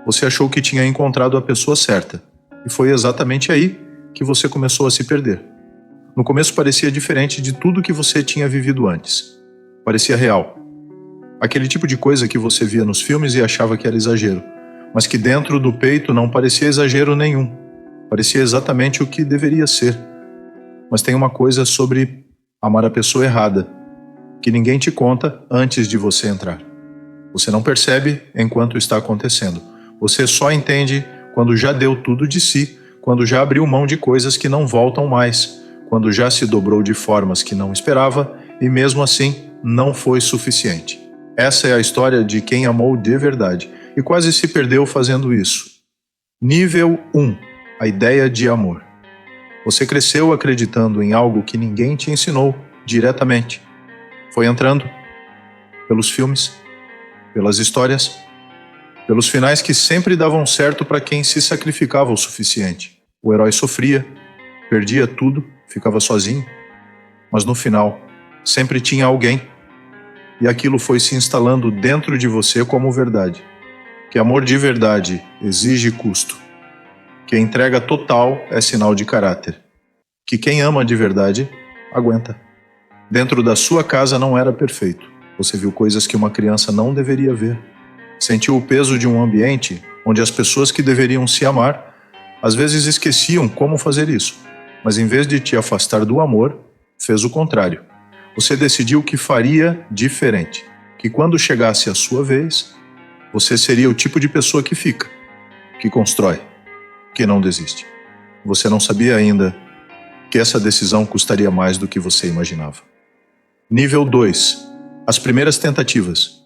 Você achou que tinha encontrado a pessoa certa, e foi exatamente aí que você começou a se perder. No começo parecia diferente de tudo que você tinha vivido antes. Parecia real. Aquele tipo de coisa que você via nos filmes e achava que era exagero, mas que dentro do peito não parecia exagero nenhum. Parecia exatamente o que deveria ser. Mas tem uma coisa sobre amar a pessoa errada, que ninguém te conta antes de você entrar. Você não percebe enquanto está acontecendo. Você só entende quando já deu tudo de si, quando já abriu mão de coisas que não voltam mais, quando já se dobrou de formas que não esperava e mesmo assim não foi suficiente. Essa é a história de quem amou de verdade e quase se perdeu fazendo isso. Nível 1. A ideia de amor. Você cresceu acreditando em algo que ninguém te ensinou diretamente. Foi entrando pelos filmes, pelas histórias, pelos finais que sempre davam certo para quem se sacrificava o suficiente. O herói sofria, perdia tudo, ficava sozinho, mas no final sempre tinha alguém. E aquilo foi se instalando dentro de você como verdade. Que amor de verdade exige custo. Que a entrega total é sinal de caráter. Que quem ama de verdade aguenta. Dentro da sua casa não era perfeito. Você viu coisas que uma criança não deveria ver. Sentiu o peso de um ambiente onde as pessoas que deveriam se amar às vezes esqueciam como fazer isso. Mas em vez de te afastar do amor, fez o contrário. Você decidiu que faria diferente. Que quando chegasse a sua vez, você seria o tipo de pessoa que fica, que constrói, que não desiste. Você não sabia ainda que essa decisão custaria mais do que você imaginava. Nível 2. As primeiras tentativas.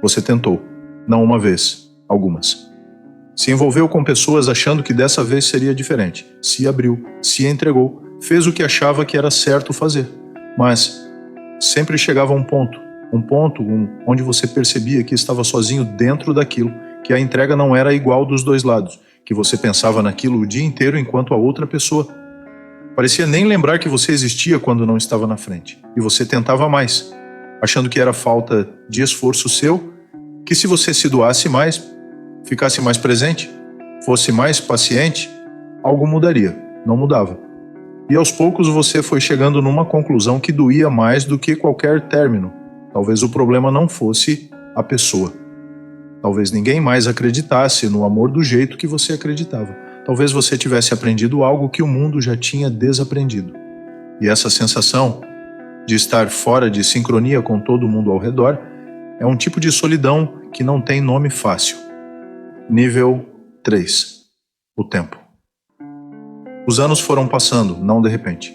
Você tentou, não uma vez, algumas. Se envolveu com pessoas achando que dessa vez seria diferente. Se abriu, se entregou, fez o que achava que era certo fazer. Mas sempre chegava um ponto onde você percebia que estava sozinho dentro daquilo, que a entrega não era igual dos dois lados, que você pensava naquilo o dia inteiro enquanto a outra pessoa parecia nem lembrar que você existia quando não estava na frente. E você tentava mais, achando que era falta de esforço seu, que se você se doasse mais, ficasse mais presente, fosse mais paciente, algo mudaria. Não mudava. E aos poucos você foi chegando numa conclusão que doía mais do que qualquer término. Talvez o problema não fosse a pessoa. Talvez ninguém mais acreditasse no amor do jeito que você acreditava. Talvez você tivesse aprendido algo que o mundo já tinha desaprendido. E essa sensação de estar fora de sincronia com todo mundo ao redor é um tipo de solidão que não tem nome fácil. Nível 3. O tempo. Os anos foram passando, não de repente.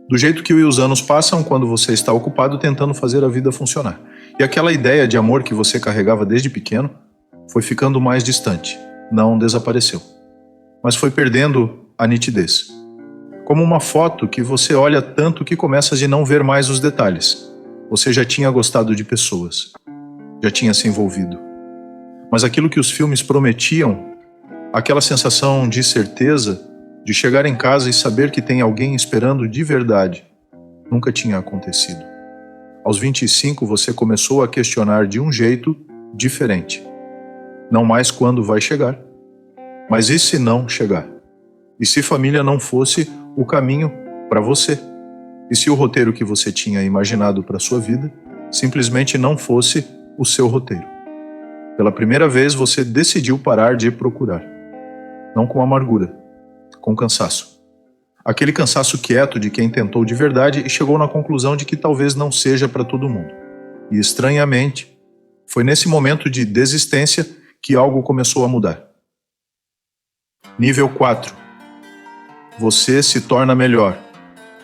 Do jeito que os anos passam quando você está ocupado tentando fazer a vida funcionar. E aquela ideia de amor que você carregava desde pequeno foi ficando mais distante. Não desapareceu, mas foi perdendo a nitidez. Como uma foto que você olha tanto que começa a não ver mais os detalhes. Você já tinha gostado de pessoas, já tinha se envolvido. Mas aquilo que os filmes prometiam, aquela sensação de certeza, de chegar em casa e saber que tem alguém esperando de verdade, nunca tinha acontecido. Aos 25 você começou a questionar de um jeito diferente. Não mais quando vai chegar, mas e se não chegar? E se família não fosse o caminho para você? E se o roteiro que você tinha imaginado para sua vida simplesmente não fosse o seu roteiro? Pela primeira vez você decidiu parar de procurar. Não com amargura, com cansaço. Aquele cansaço quieto de quem tentou de verdade e chegou na conclusão de que talvez não seja para todo mundo. E estranhamente, foi nesse momento de desistência que algo começou a mudar. Nível 4. Você se torna melhor.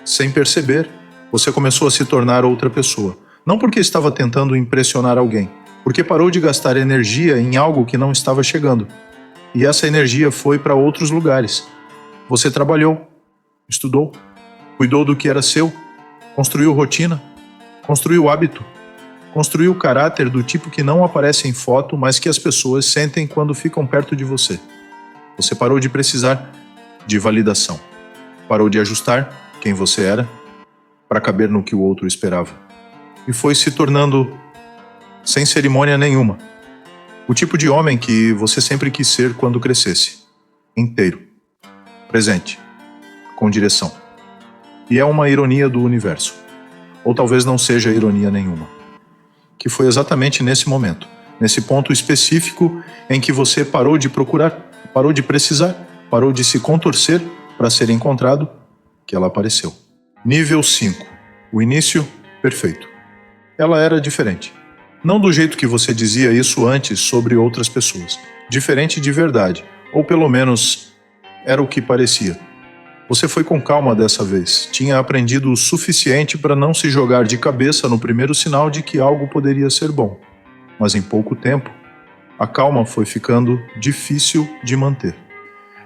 Sem perceber, você começou a se tornar outra pessoa. Não porque estava tentando impressionar alguém, porque parou de gastar energia em algo que não estava chegando. E essa energia foi para outros lugares. Você trabalhou, estudou, cuidou do que era seu, construiu rotina, construiu hábito, construiu caráter do tipo que não aparece em foto, mas que as pessoas sentem quando ficam perto de você. Você parou de precisar de validação. Parou de ajustar quem você era para caber no que o outro esperava. E foi se tornando sem cerimônia nenhuma. O tipo de homem que você sempre quis ser quando crescesse. Inteiro. Presente. Com direção. E é uma ironia do universo. Ou talvez não seja ironia nenhuma. Que foi exatamente nesse momento, nesse ponto específico em que você parou de procurar, parou de precisar, parou de se contorcer para ser encontrado, que ela apareceu. Nível 5. O início, perfeito. Ela era diferente. Não do jeito que você dizia isso antes sobre outras pessoas. Diferente de verdade. Ou pelo menos, era o que parecia. Você foi com calma dessa vez. Tinha aprendido o suficiente para não se jogar de cabeça no primeiro sinal de que algo poderia ser bom. Mas em pouco tempo, a calma foi ficando difícil de manter.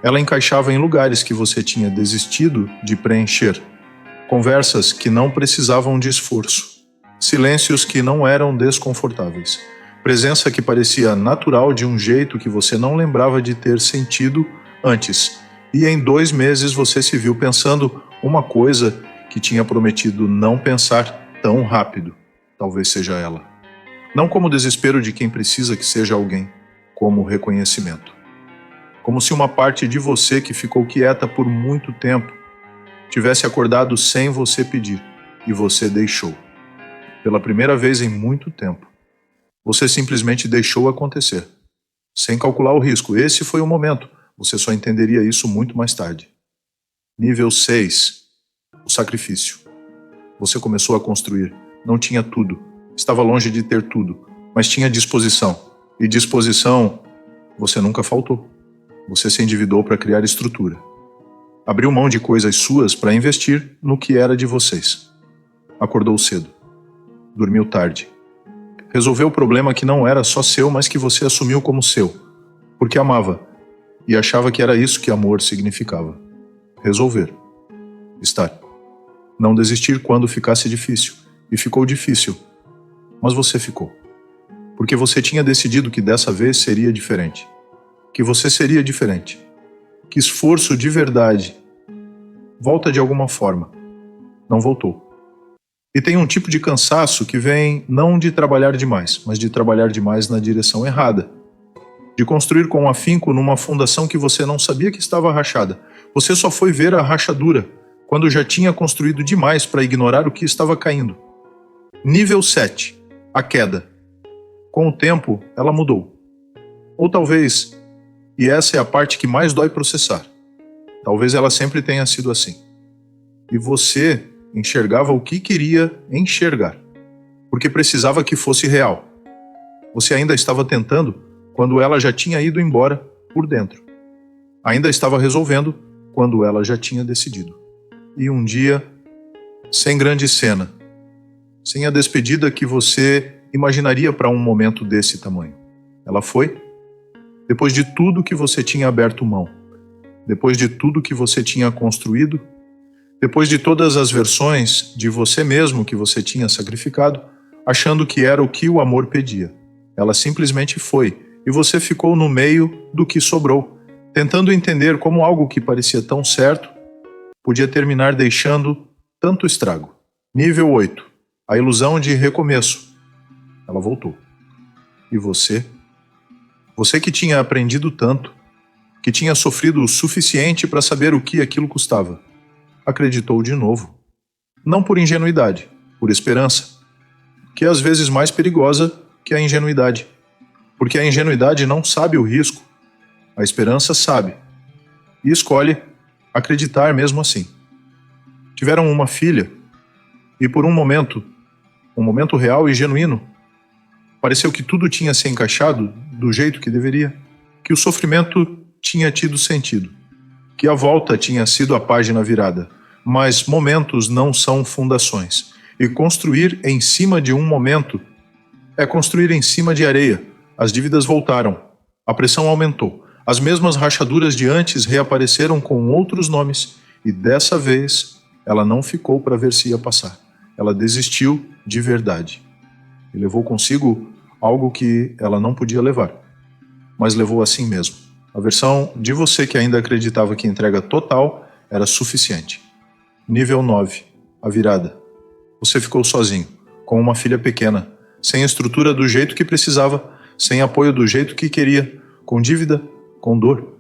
Ela encaixava em lugares que você tinha desistido de preencher. Conversas que não precisavam de esforço. Silêncios que não eram desconfortáveis. Presença que parecia natural de um jeito que você não lembrava de ter sentido antes. E em 2 meses você se viu pensando uma coisa que tinha prometido não pensar tão rápido. Talvez seja ela. Não como desespero de quem precisa que seja alguém, como reconhecimento. Como se uma parte de você que ficou quieta por muito tempo tivesse acordado sem você pedir, e você deixou. Pela primeira vez em muito tempo. Você simplesmente deixou acontecer. Sem calcular o risco. Esse foi o momento. Você só entenderia isso muito mais tarde. Nível 6. O sacrifício. Você começou a construir. Não tinha tudo. Estava longe de ter tudo. Mas tinha disposição. E disposição, você nunca faltou. Você se endividou para criar estrutura. Abriu mão de coisas suas para investir no que era de vocês. Acordou cedo. Dormiu tarde. Resolveu o problema que não era só seu, mas que você assumiu como seu. Porque amava. E achava que era isso que amor significava. Resolver. Estar. Não desistir quando ficasse difícil. E ficou difícil. Mas você ficou. Porque você tinha decidido que dessa vez seria diferente. Que você seria diferente. Que esforço de verdade volta de alguma forma. Não voltou. E tem um tipo de cansaço que vem não de trabalhar demais, mas de trabalhar demais na direção errada. De construir com afinco numa fundação que você não sabia que estava rachada. Você só foi ver a rachadura quando já tinha construído demais para ignorar o que estava caindo. Nível 7. A queda. Com o tempo, ela mudou. Ou talvez, e essa é a parte que mais dói processar, talvez ela sempre tenha sido assim. E você enxergava o que queria enxergar, porque precisava que fosse real. Você ainda estava tentando quando ela já tinha ido embora por dentro. Ainda estava resolvendo quando ela já tinha decidido. E um dia, sem grande cena, sem a despedida que você imaginaria para um momento desse tamanho. Ela foi, depois de tudo que você tinha aberto mão, depois de tudo que você tinha construído, depois de todas as versões de você mesmo que você tinha sacrificado, achando que era o que o amor pedia. Ela simplesmente foi, e você ficou no meio do que sobrou, tentando entender como algo que parecia tão certo podia terminar deixando tanto estrago. Nível 8. A ilusão de recomeço. Ela voltou. E você? Você que tinha aprendido tanto, que tinha sofrido o suficiente para saber o que aquilo custava, acreditou de novo. Não por ingenuidade, por esperança, que é às vezes mais perigosa que a ingenuidade. Porque a ingenuidade não sabe o risco, a esperança sabe, e escolhe acreditar mesmo assim. Tiveram uma filha, e por um momento real e genuíno, pareceu que tudo tinha se encaixado do jeito que deveria, que o sofrimento tinha tido sentido, que a volta tinha sido a página virada. Mas momentos não são fundações, e construir em cima de um momento é construir em cima de areia. As dívidas voltaram, a pressão aumentou, as mesmas rachaduras de antes reapareceram com outros nomes, e dessa vez ela não ficou para ver se ia passar. Ela desistiu de verdade. E levou consigo algo que ela não podia levar, mas levou assim mesmo. A versão de você que ainda acreditava que entrega total era suficiente. Nível 9. A virada. Você ficou sozinho, com uma filha pequena, sem estrutura do jeito que precisava, sem apoio do jeito que queria, com dívida, com dor,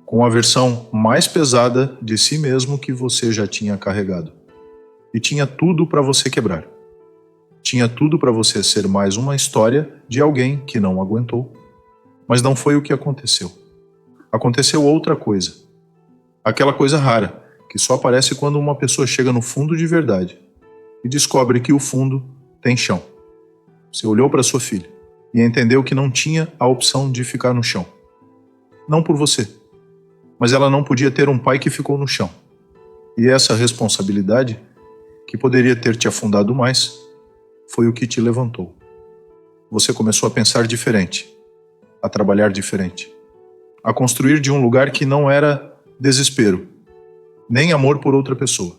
com a versão mais pesada de si mesmo que você já tinha carregado. E tinha tudo para você quebrar. Tinha tudo para você ser mais uma história de alguém que não aguentou. Mas não foi o que aconteceu. Aconteceu outra coisa. Aquela coisa rara, que só aparece quando uma pessoa chega no fundo de verdade e descobre que o fundo tem chão. Você olhou para sua filha e entendeu que não tinha a opção de ficar no chão. Não por você, mas ela não podia ter um pai que ficou no chão. E essa responsabilidade, que poderia ter te afundado mais, foi o que te levantou. Você começou a pensar diferente, a trabalhar diferente, a construir de um lugar que não era desespero, nem amor por outra pessoa.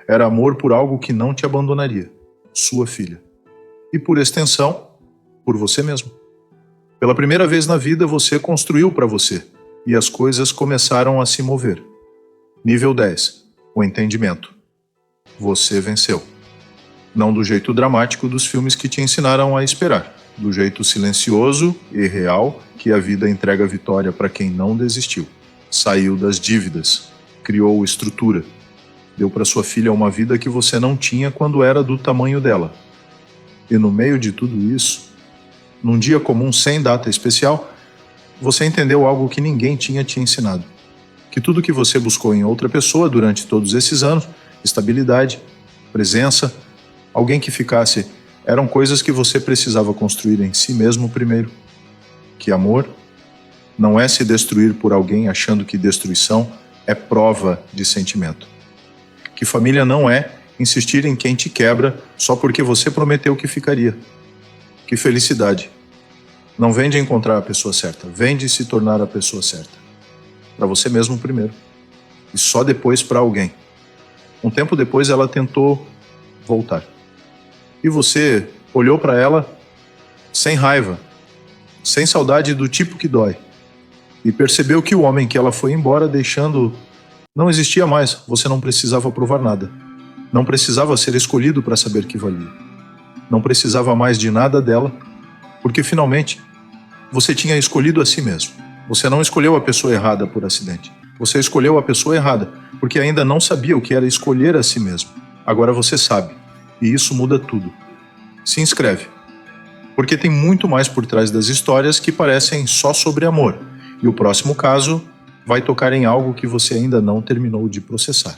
Era amor por algo que não te abandonaria, sua filha. E por extensão, por você mesmo. Pela primeira vez na vida, você construiu para você, e as coisas começaram a se mover. Nível 10, o entendimento. Você venceu. Não do jeito dramático dos filmes que te ensinaram a esperar, do jeito silencioso e real que a vida entrega a vitória para quem não desistiu. Saiu das dívidas, criou estrutura, deu para sua filha uma vida que você não tinha quando era do tamanho dela. E no meio de tudo isso, num dia comum sem data especial, você entendeu algo que ninguém tinha te ensinado. Que tudo que você buscou em outra pessoa durante todos esses anos, estabilidade, presença, alguém que ficasse, eram coisas que você precisava construir em si mesmo primeiro. Que amor não é se destruir por alguém achando que destruição é prova de sentimento. Que família não é insistir em quem te quebra só porque você prometeu que ficaria. Que felicidade não vem de encontrar a pessoa certa, vem de se tornar a pessoa certa. Para você mesmo primeiro. E só depois para alguém. Um tempo depois ela tentou voltar. E você olhou para ela sem raiva, sem saudade do tipo que dói. E percebeu que o homem que ela foi embora deixando não existia mais. Você não precisava provar nada. Não precisava ser escolhido para saber que valia. Não precisava mais de nada dela, porque finalmente você tinha escolhido a si mesmo. Você não escolheu a pessoa errada por acidente. Você escolheu a pessoa errada, porque ainda não sabia o que era escolher a si mesmo. Agora você sabe, e isso muda tudo. Se inscreve, porque tem muito mais por trás das histórias que parecem só sobre amor. E o próximo caso vai tocar em algo que você ainda não terminou de processar.